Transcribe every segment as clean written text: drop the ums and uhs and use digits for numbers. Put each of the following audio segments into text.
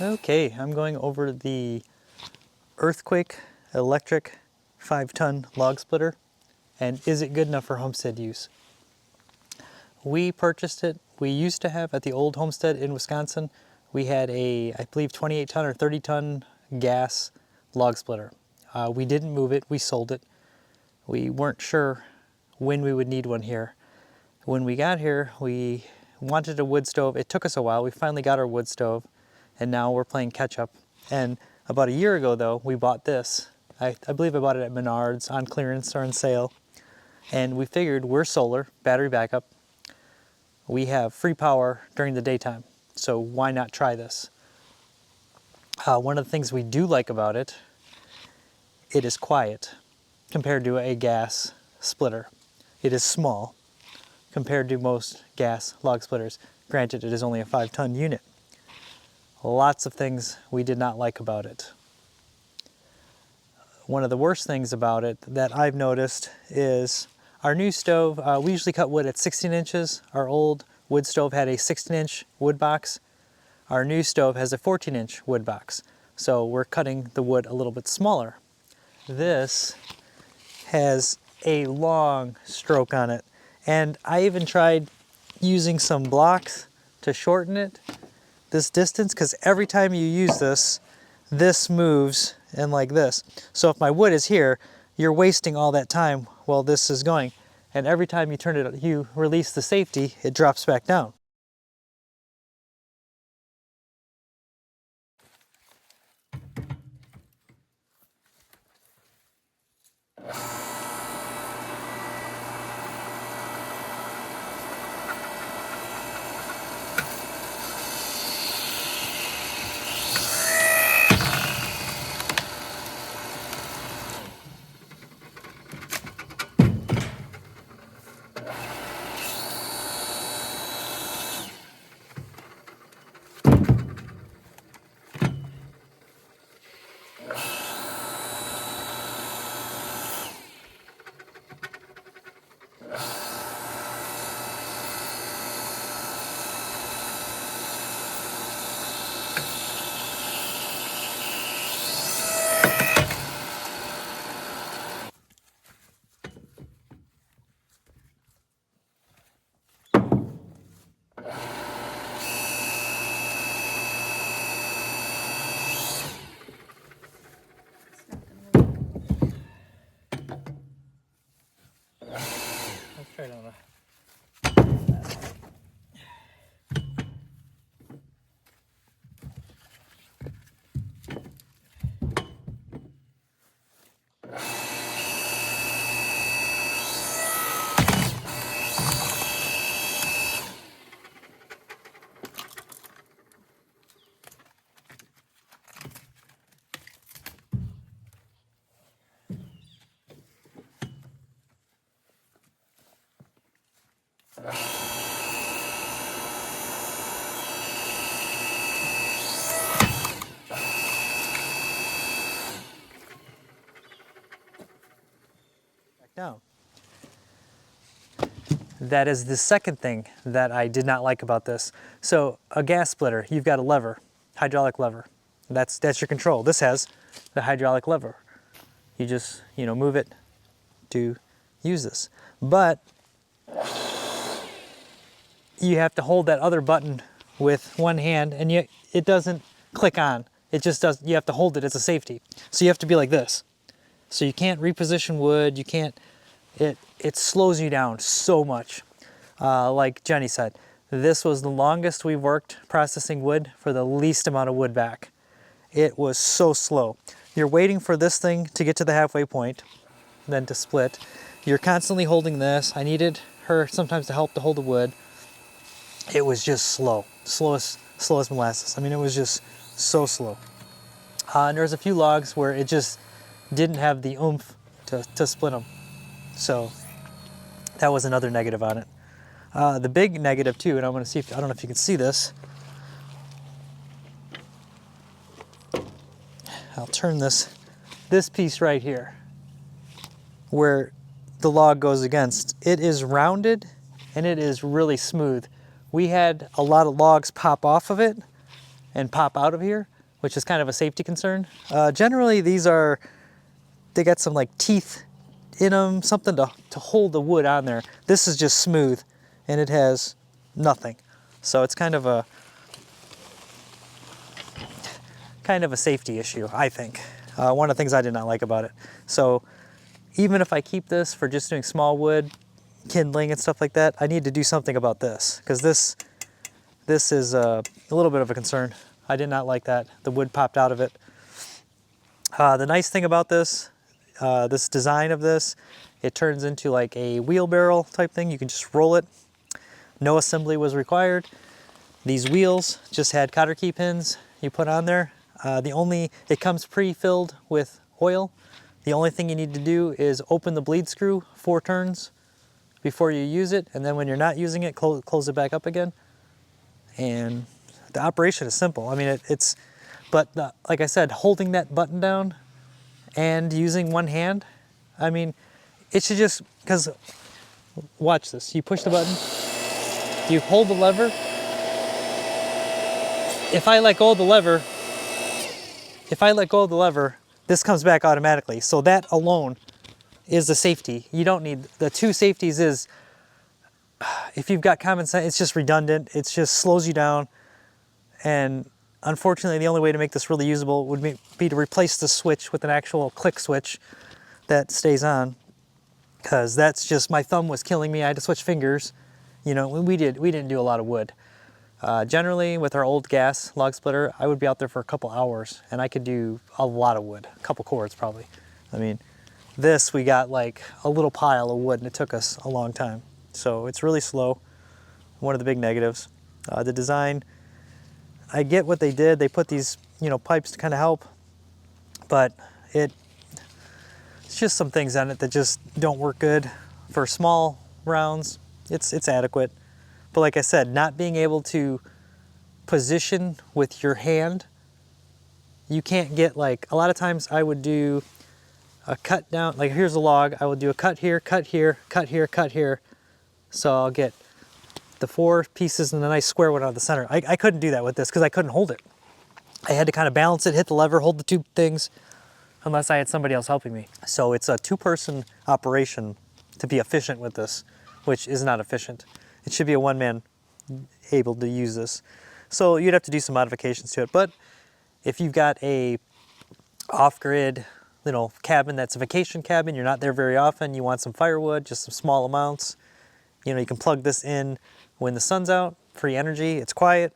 Okay, I'm going over the Earthquake electric 5-ton log splitter, and is it good enough for homestead use? We purchased it. We used to have at the old homestead in Wisconsin, we had a, I believe, 28-ton or 30-ton gas log splitter. We didn't move it, we sold it. We weren't sure when we would need one here. When we got here, we wanted a wood stove. It took us a while. We finally got our wood stove, and now we're playing catch up. And about a year ago, though, we bought this. I believe I bought it at Menards on clearance or on sale. And we figured we're solar, battery backup. We have free power during the daytime, so why not try this? One of the things we do like about it, it is quiet compared to a gas splitter. It is small compared to most gas log splitters. Granted, it is only a 5-ton unit. Lots of things we did not like about it. One of the worst things about it that I've noticed is our new stove, we usually cut wood at 16 inches. Our old wood stove had a 16-inch wood box. Our new stove has a 14-inch wood box. So we're cutting the wood a little bit smaller. This has a long stroke on it. And I even tried using some blocks to shorten it, this distance, because every time you use this, this moves and like this. So if my wood is here, you're wasting all that time while this is going. And every time you turn it, you release the safety, it drops back down. Let's try it on a... down. That is the second thing that I did not like about this. So a gas splitter, you've got a lever, hydraulic lever. That's your control. This has the hydraulic lever. You just, move it to use this. But you have to hold that other button with one hand, and it doesn't click on. It just does. You have to hold it as a safety. So you have to be like this. So you can't reposition wood. You can't. It slows you down so much. Like Jenny said, this was the longest we've worked processing wood for the least amount of wood back. It was so slow. You're waiting for this thing to get to the halfway point, then to split. You're constantly holding this. I needed her sometimes to help to hold the wood. It was just slow as molasses. I mean, it was just so slow. And there was a few logs where it just didn't have the oomph to split them. So that was another negative on it. The big negative too, and I'm going to see if, I don't know if you can see this. I'll turn this piece right here where the log goes against. It is rounded and it is really smooth. We had a lot of logs pop off of it and pop out of here, which is kind of a safety concern. Generally, they got some like teeth in them, something to hold the wood on there. This is just smooth, and it has nothing. So it's kind of a safety issue, I think. One of the things I did not like about it. So even if I keep this for just doing small wood, kindling and stuff like that, I need to do something about this, because this is a little bit of a concern. I did not like that. The wood popped out of it. The nice thing about this design of this, it turns into like a wheelbarrow type thing. You can just roll it. No assembly was required. These wheels just had cotter key pins you put on there. It comes pre-filled with oil. The only thing you need to do is open the bleed screw 4 turns before you use it, and then when you're not using it, close it back up again. And the operation is simple. I mean, like I said, holding that button down and using one hand, I mean, it should just, because watch this. You push the button, you hold the lever. If I let go of the lever, this comes back automatically. So that alone is the safety. You don't need, the 2 safeties is, if you've got common sense, it's just redundant. It just slows you down. And unfortunately, the only way to make this really usable would be to replace the switch with an actual click switch that stays on. Because that's just, my thumb was killing me. I had to switch fingers. You know, we didn't do a lot of wood. Generally, with our old gas log splitter, I would be out there for a couple hours, and I could do a lot of wood, a couple cords probably. I mean, this, we got like a little pile of wood, and it took us a long time. So it's really slow, one of the big negatives. The design, I get what they did. They put these, pipes to kind of help, but it's just some things on it that just don't work good. For small rounds, it's adequate. But like I said, not being able to position with your hand, you can't get like, a lot of times I would do a cut down, like here's a log, I would do a cut here, cut here, cut here, cut here. So I'll get the 4 pieces and a nice square one out of the center. I couldn't do that with this because I couldn't hold it. I had to kind of balance it, hit the lever, hold the 2 things, unless I had somebody else helping me. So it's a 2-person operation to be efficient with this, which is not efficient. It should be a 1-man able to use this. So you'd have to do some modifications to it. But if you've got a off-grid, cabin that's a vacation cabin, you're not there very often, you want some firewood, just some small amounts, you can plug this in when the sun's out, free energy, it's quiet.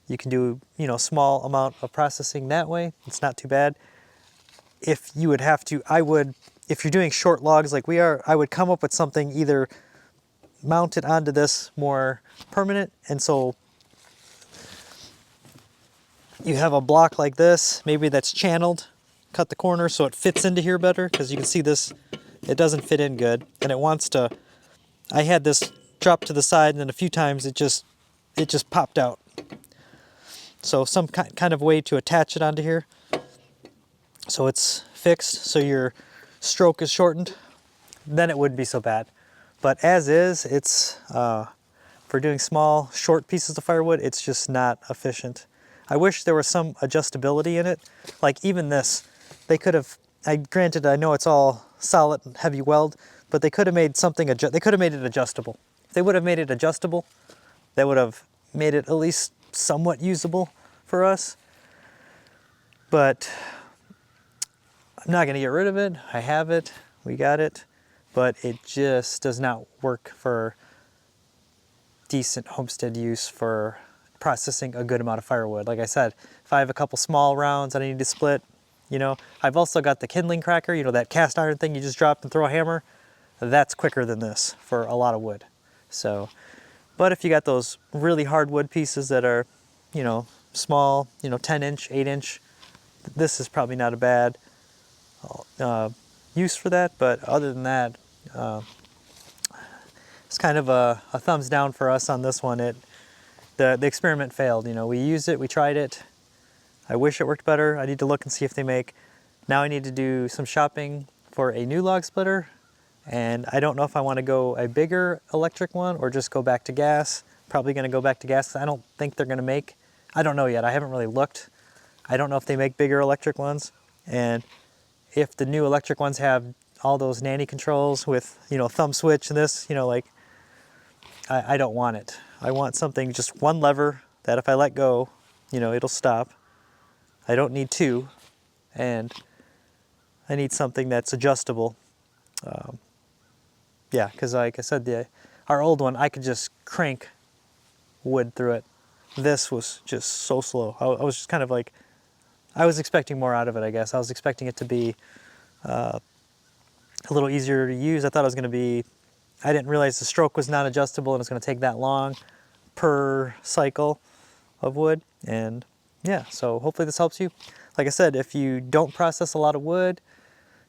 You can do, small amount of processing that way. It's not too bad. If you would have to, if you're doing short logs like we are, I would come up with something either mounted onto this more permanent, and so you have a block like this, maybe that's channeled, cut the corner so it fits into here better, because you can see this, it doesn't fit in good, and it wants to, I had this drop to the side, and then a few times it just popped out. So some kind of way to attach it onto here so it's fixed, so your stroke is shortened, then it wouldn't be so bad. But as is, it's, for doing small, short pieces of firewood, it's just not efficient. I wish there was some adjustability in it. Like even this, they could have, granted, I know it's all solid and heavy weld, but they could have made something, they could have made it adjustable. If they would have made it adjustable, that would have made it at least somewhat usable for us. But I'm not gonna get rid of it. I have it, we got it. But it just does not work for decent homestead use for processing a good amount of firewood. Like I said, if I have a couple small rounds that I need to split, I've also got the kindling cracker, that cast iron thing you just drop and throw a hammer. That's quicker than this for a lot of wood. So, but if you got those really hard wood pieces that are, small, 10-inch, 8-inch, this is probably not a bad use for that. But other than that, it's kind of a thumbs down for us on this one. The experiment failed. We used it, we tried it. I wish it worked better. I need to look and see if they make. Now I need to do some shopping for a new log splitter, and I don't know if I want to go a bigger electric one or just go back to gas. Probably going to go back to gas. I don't think they're going to make I don't know yet. I haven't really looked. I don't know if they make bigger electric ones, and if the new electric ones have all those nanny controls with, you know, thumb switch and this, you know, like, I don't want it. I want something, just one lever that if I let go, you know, it'll stop. I don't need two, and I need something that's adjustable. Yeah, because like I said, our old one, I could just crank wood through it. This was just so slow. I was just kind of like, I was expecting more out of it, I guess. I was expecting it to be a little easier to use. I thought it was going to be, I didn't realize the stroke was not adjustable and it's going to take that long per cycle of wood. And yeah, so hopefully this helps you. Like I said, if you don't process a lot of wood,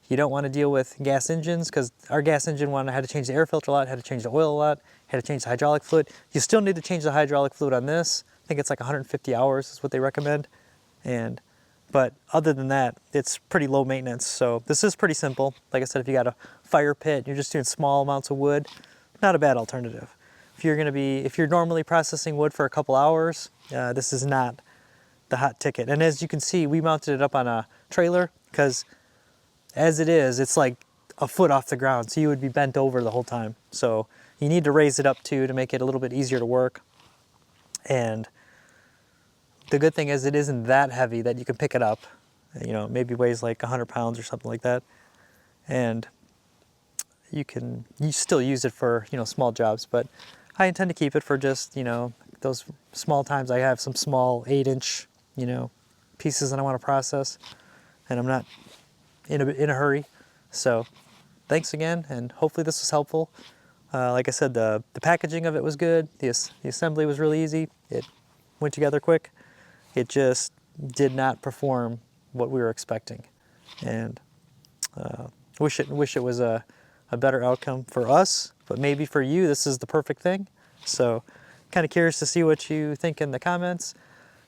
you don't want to deal with gas engines, because our gas engine one, I had to change the air filter a lot, had to change the oil a lot, had to change the hydraulic fluid. You still need to change the hydraulic fluid on this. I think it's like 150 hours is what they recommend. But other than that, it's pretty low maintenance. So this is pretty simple. Like I said, if you got a fire pit, you're just doing small amounts of wood, not a bad alternative. If you're normally processing wood for a couple hours, this is not the hot ticket. And as you can see, we mounted it up on a trailer, because as it is, it's like a foot off the ground, so you would be bent over the whole time. So you need to raise it up too to make it a little bit easier to work. And the good thing is it isn't that heavy that you can pick it up. You know, maybe weighs like 100 pounds or something like that. And you still use it for, you know, small jobs, but I intend to keep it for just, you know, those small times I have some small 8-inch, you know, pieces that I want to process, and I'm not in a hurry. So thanks again, and hopefully this was helpful. Like I said, the packaging of it was good. The assembly was really easy. It went together quick. It just did not perform what we were expecting, and wish it was a better outcome for us, but maybe for you this is the perfect thing. So kind of curious to see what you think in the comments.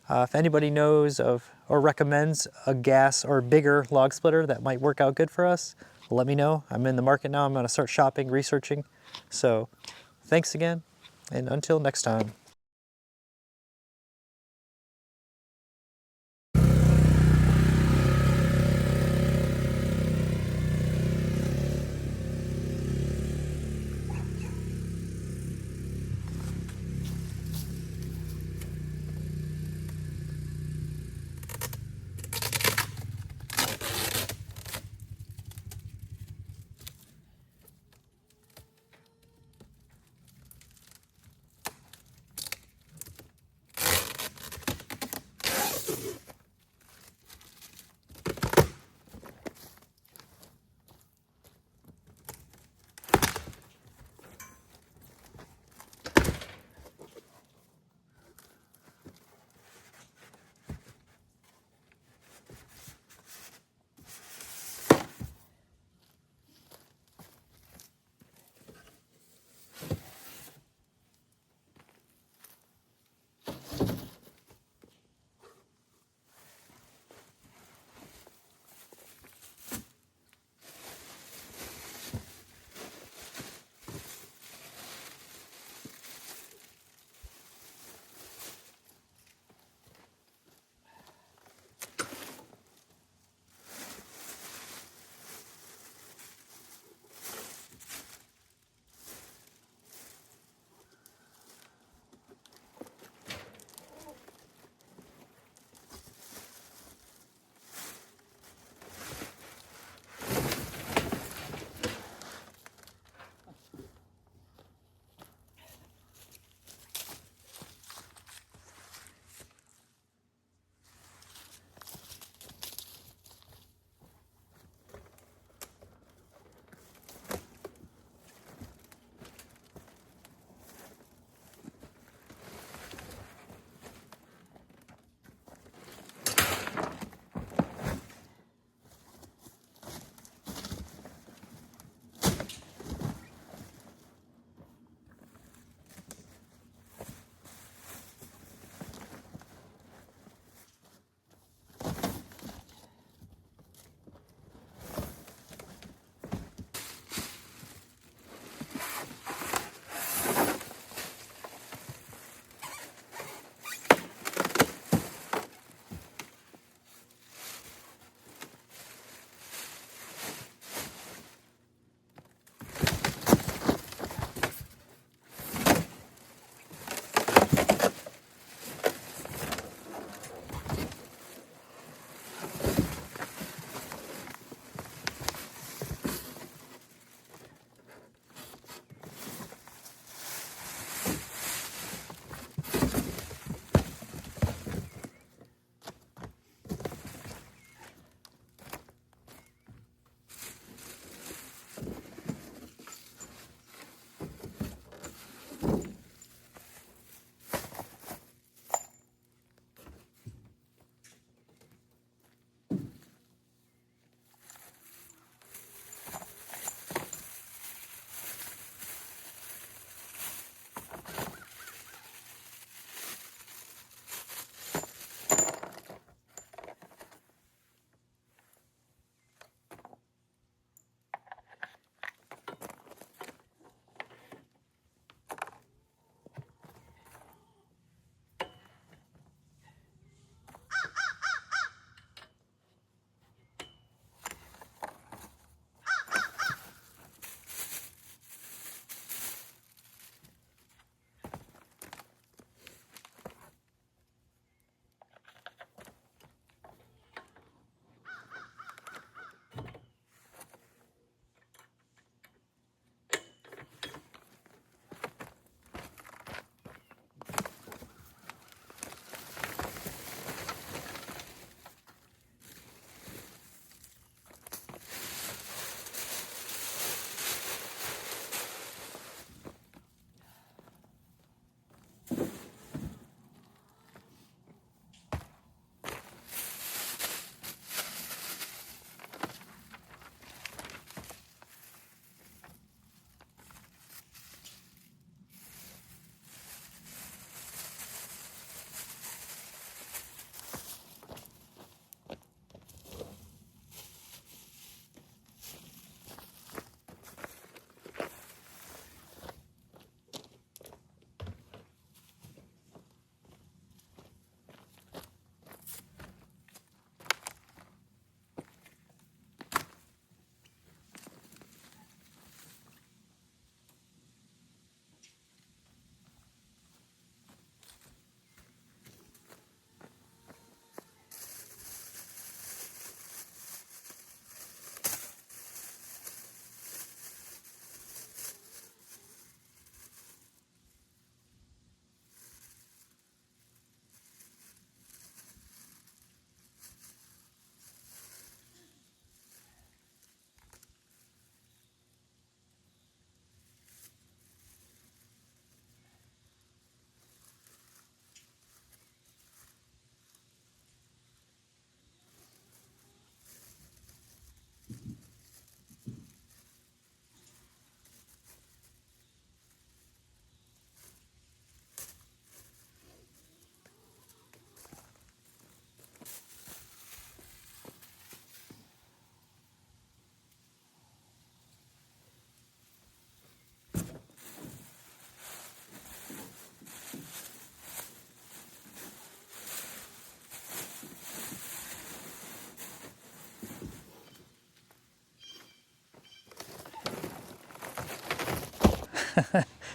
If anybody knows of or recommends a gas or bigger log splitter that might work out good for us, let me know. I'm in the market now. I'm going to start shopping, researching. So thanks again, and until next time.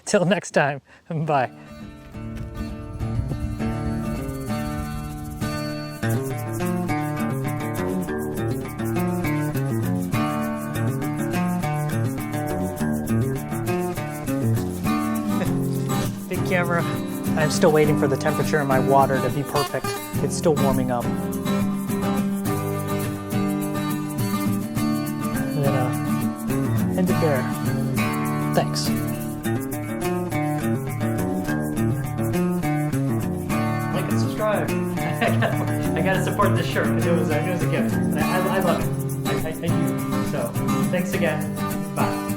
Till next time, bye. Big camera. I'm still waiting for the temperature in my water to be perfect. It's still warming up. I'm gonna end it there. Thanks. Like and subscribe. I gotta support this shirt. It was a gift. I love it. I do. So thanks again. Bye.